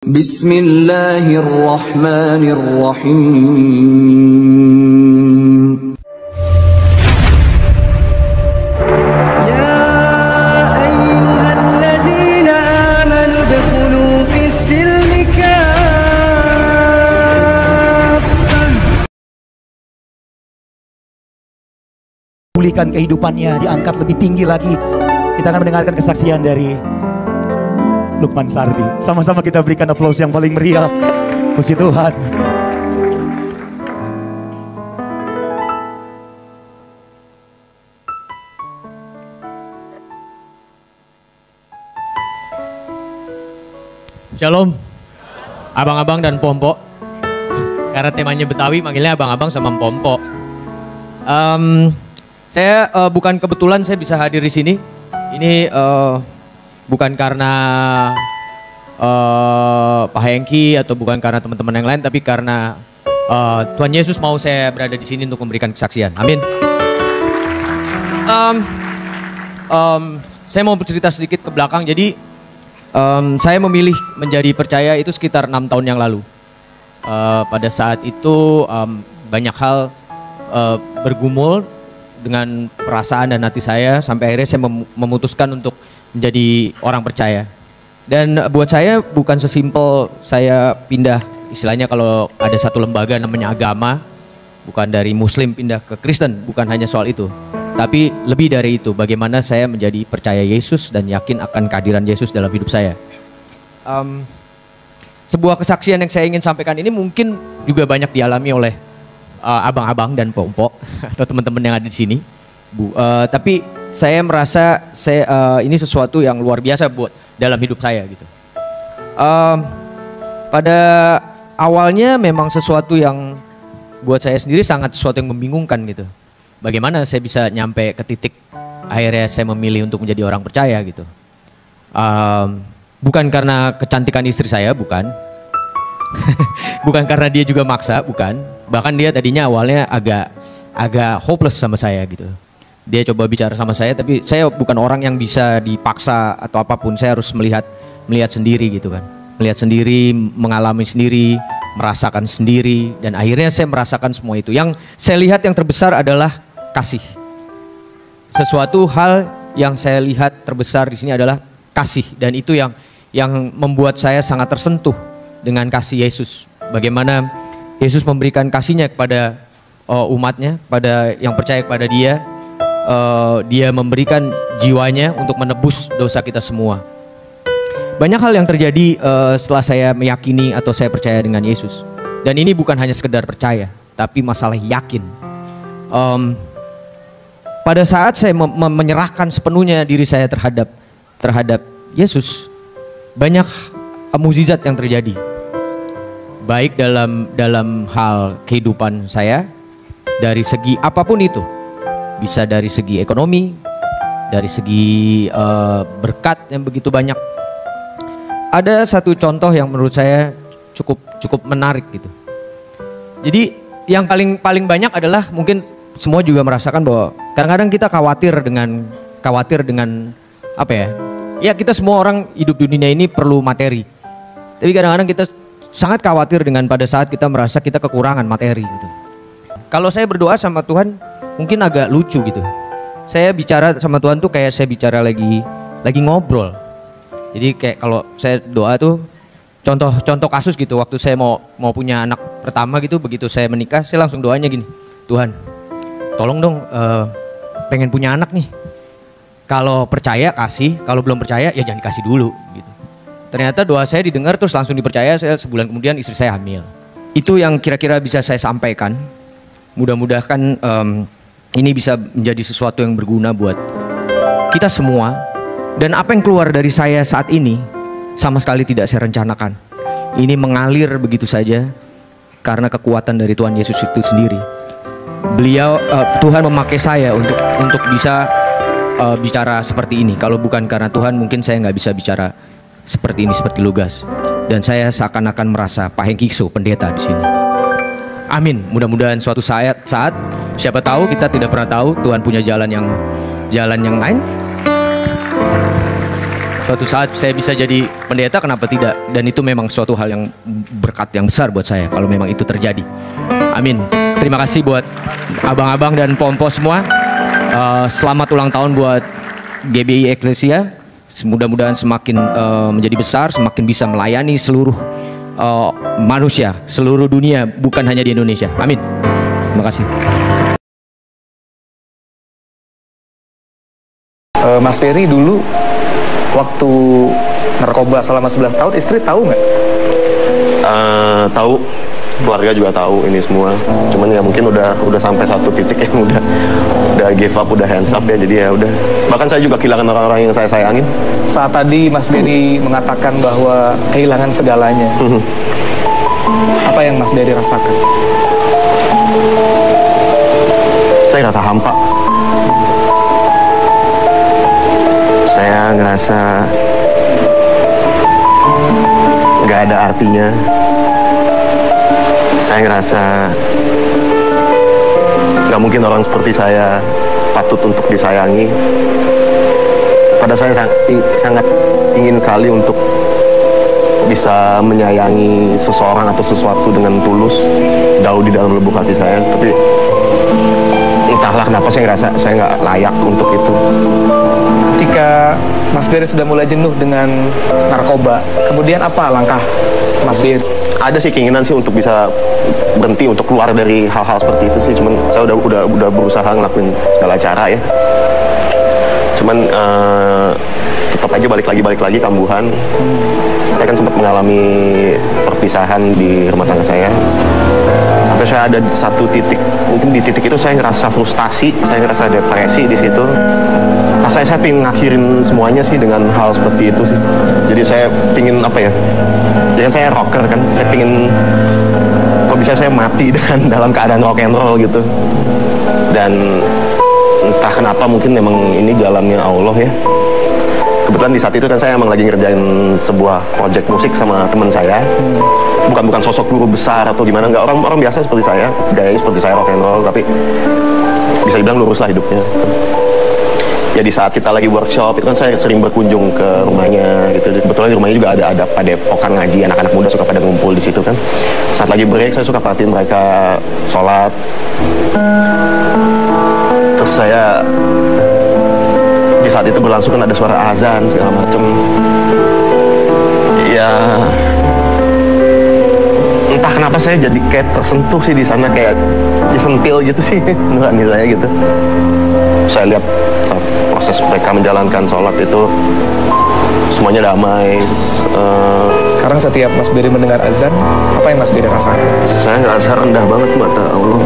Bismillahirrahmanirrahim. Ya ayyuhalladzina amanu udkhulu fis-silmi kaffah. Pulihkan kehidupannya, diangkat lebih tinggi lagi. Kita akan mendengarkan kesaksian dari Lukman Sardi. Sama-sama kita berikan aplaus yang paling meriah. Puji Tuhan. Shalom, abang-abang dan pompo. Karena temanya Betawi, manggilnya abang-abang sama pompo. Saya bukan kebetulan saya bisa hadir di sini. Ini bukan karena Pak Hengki atau bukan karena teman-teman yang lain, tapi karena Tuhan Yesus mau saya berada di sini untuk memberikan kesaksian. Amin. Saya mau bercerita sedikit ke belakang. Jadi saya memilih menjadi percaya itu sekitar 6 tahun yang lalu. Pada saat itu banyak hal bergumul dengan perasaan dan hati saya, sampai akhirnya saya memutuskan untuk menjadi orang percaya. Dan buat saya bukan sesimpel saya pindah, istilahnya kalau ada satu lembaga namanya agama, bukan dari Muslim pindah ke Kristen, bukan hanya soal itu. Tapi lebih dari itu, bagaimana saya menjadi percaya Yesus dan yakin akan kehadiran Yesus dalam hidup saya. Sebuah kesaksian yang saya ingin sampaikan ini mungkin juga banyak dialami oleh abang-abang dan pompo atau teman-teman yang ada di sini. Tapi saya merasa ini sesuatu yang luar biasa buat dalam hidup saya gitu. Pada awalnya memang sesuatu yang buat saya sendiri sangat sesuatu yang membingungkan gitu. Bagaimana saya bisa nyampe ke titik akhirnya saya memilih untuk menjadi orang percaya gitu. Bukan karena kecantikan istri saya, bukan. Bukan karena dia juga maksa, bukan. Bahkan dia tadinya awalnya agak hopeless sama saya gitu. Dia coba bicara sama saya, tapi saya bukan orang yang bisa dipaksa atau apapun. Saya harus melihat sendiri gitu kan. Melihat sendiri, mengalami sendiri, merasakan sendiri, dan akhirnya saya merasakan semua itu. Yang saya lihat yang terbesar adalah kasih. Sesuatu hal yang saya lihat terbesar di sini adalah kasih, dan itu yang membuat saya sangat tersentuh dengan kasih Yesus. Bagaimana Yesus memberikan kasihnya kepada umatnya, pada yang percaya kepada dia. Dia memberikan jiwanya untuk menebus dosa kita semua. Banyak hal yang terjadi setelah saya meyakini atau saya percaya dengan Yesus. Dan ini bukan hanya sekedar percaya, tapi masalah yakin. Pada saat saya menyerahkan sepenuhnya diri saya terhadap Yesus, banyak mukjizat yang terjadi. Baik dalam hal kehidupan saya, dari segi apapun itu. Bisa dari segi ekonomi, dari segi berkat yang begitu banyak. Ada satu contoh yang menurut saya cukup menarik gitu. Jadi yang paling banyak adalah, mungkin semua juga merasakan bahwa kadang-kadang kita khawatir dengan apa ya? Ya, kita semua orang hidup di dunia ini perlu materi. Tapi kadang-kadang kita sangat khawatir dengan pada saat kita merasa kita kekurangan materi gitu. Kalau saya berdoa sama Tuhan, mungkin agak lucu gitu. Saya bicara sama Tuhan tuh kayak saya bicara lagi ngobrol. Jadi kayak kalau saya doa tuh contoh kasus gitu, waktu saya mau punya anak pertama gitu, begitu saya menikah, saya langsung doanya gini, Tuhan, tolong dong, pengen punya anak nih. Kalau percaya kasih, kalau belum percaya ya jangan kasih dulu gitu. Ternyata doa saya didengar, terus langsung dipercaya. Saya sebulan kemudian istri saya hamil. Itu yang kira-kira bisa saya sampaikan. Mudah-mudahan ini bisa menjadi sesuatu yang berguna buat kita semua. Dan apa yang keluar dari saya saat ini sama sekali tidak saya rencanakan. Ini mengalir begitu saja karena kekuatan dari Tuhan Yesus itu sendiri. Tuhan memakai saya untuk bisa bicara seperti ini. Kalau bukan karena Tuhan, mungkin saya nggak bisa bicara seperti ini, seperti Lugas. Dan saya seakan-akan merasa Pak Hengkikso pendeta di sini. Amin. Mudah-mudahan suatu saat siapa tahu, kita tidak pernah tahu, Tuhan punya jalan yang lain. Suatu saat saya bisa jadi pendeta, kenapa tidak? Dan itu memang suatu hal yang berkat yang besar buat saya kalau memang itu terjadi. Amin. Terima kasih buat abang-abang dan pompo semua. Selamat ulang tahun buat GBI Eklesia. Mudah-mudahan semakin menjadi besar, semakin bisa melayani seluruh manusia, seluruh dunia, bukan hanya di Indonesia. Amin. Terima kasih. Mas Ferry dulu waktu narkoba selama 11 tahun, istri tahu nggak? Tahu, keluarga juga tahu ini semua. Cuman ya mungkin udah sampai satu titik yang udah give up, udah hands up ya. Jadi ya udah. Bahkan saya juga kehilangan orang-orang yang saya sayangin. Saat tadi Mas Ferry mengatakan bahwa kehilangan segalanya, apa yang Mas Ferry rasakan? Saya rasa hampa. Saya ngerasa nggak ada artinya. Saya ngerasa nggak mungkin orang seperti saya patut untuk disayangi. Pada saya sangat ingin sekali untuk bisa menyayangi seseorang atau sesuatu dengan tulus, jauh di dalam lubuk hati saya. Tapi entahlah kenapa saya ngerasa saya nggak layak untuk itu. Ketika Mas Ferry sudah mulai jenuh dengan narkoba, kemudian apa langkah Mas Ferry? Ada sih keinginan sih untuk bisa berhenti, untuk keluar dari hal-hal seperti itu sih. Cuman saya udah berusaha ngelakuin segala cara ya. Cuman tetap aja balik lagi kambuhan. Saya kan sempat mengalami perpisahan di rumah tangga saya. Sampai saya ada satu titik, mungkin di titik itu saya ngerasa frustasi, saya ngerasa depresi di situ. Saya pengen ngakhirin semuanya sih dengan hal seperti itu sih. Jadi saya pengen apa ya? Ya kan saya rocker kan, saya pengen kok bisa saya mati dengan dalam keadaan rock and roll gitu. Dan entah kenapa mungkin memang ini jalannya Allah ya. Kebetulan di saat itu kan saya emang lagi ngerjain sebuah project musik sama teman saya. Bukan sosok guru besar atau gimana, nggak, orang biasa seperti saya, gayanya seperti saya rock and roll, tapi bisa dibilang lurus lah hidupnya. Ya di saat kita lagi workshop itu kan saya sering berkunjung ke rumahnya gitu. Kebetulan di rumahnya juga ada padepokan ngaji, anak-anak muda suka pada ngumpul di situ kan. Saat lagi break saya suka perhatiin mereka sholat. Terus saya di saat itu berlangsung kan ada suara azan segala macem. Ya entah kenapa saya jadi kayak tersentuh sih di sana, kayak disentil gitu sih nurani saya gitu. Saya lihat saat proses mereka menjalankan sholat itu semuanya damai. Sekarang setiap Mas Ferry mendengar azan, apa yang Mas Ferry rasakan? Saya ngerasa rendah banget mata Allah.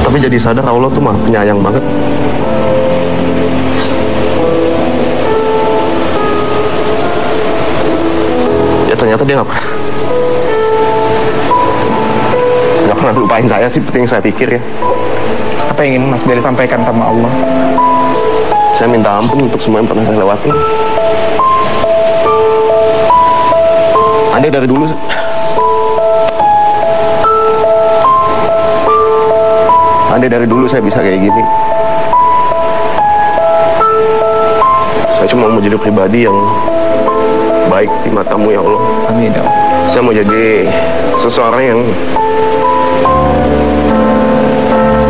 Tapi jadi sadar Allah tuh mah penyayang banget. Ya ternyata dia nggak pernah lupain saya sih, seperti yang saya pikir ya. Apa yang ingin Mas Ferry sampaikan sama Allah? Saya minta ampun untuk semua yang pernah saya lewati. Andai dari dulu saya bisa kayak gini. Saya cuma mau jadi pribadi yang baik di matamu ya Allah. Amin ya Allah. Saya mau jadi seseorang yang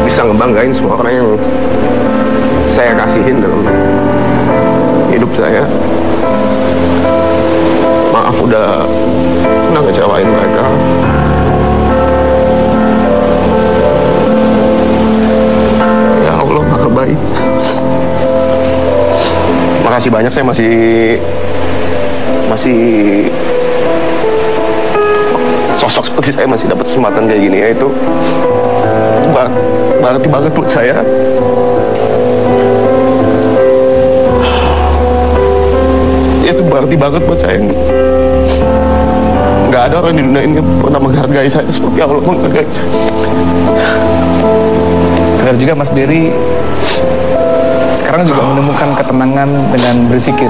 bisa ngebanggain semua orang yang saya kasihin dalam hidup saya. Maaf udah ngecewain mereka. Ya Allah Maha Baik. Makasih banyak, saya masih sosok seperti saya masih dapat kesempatan kayak gini ya, itu berarti banget buat saya. Itu berarti banget buat saya. Nggak ada orang di dunia ini pernah menghargai saya seperti Allah menghargai saya. Benar juga Mas Ferry sekarang juga menemukan ketenangan dengan berzikir.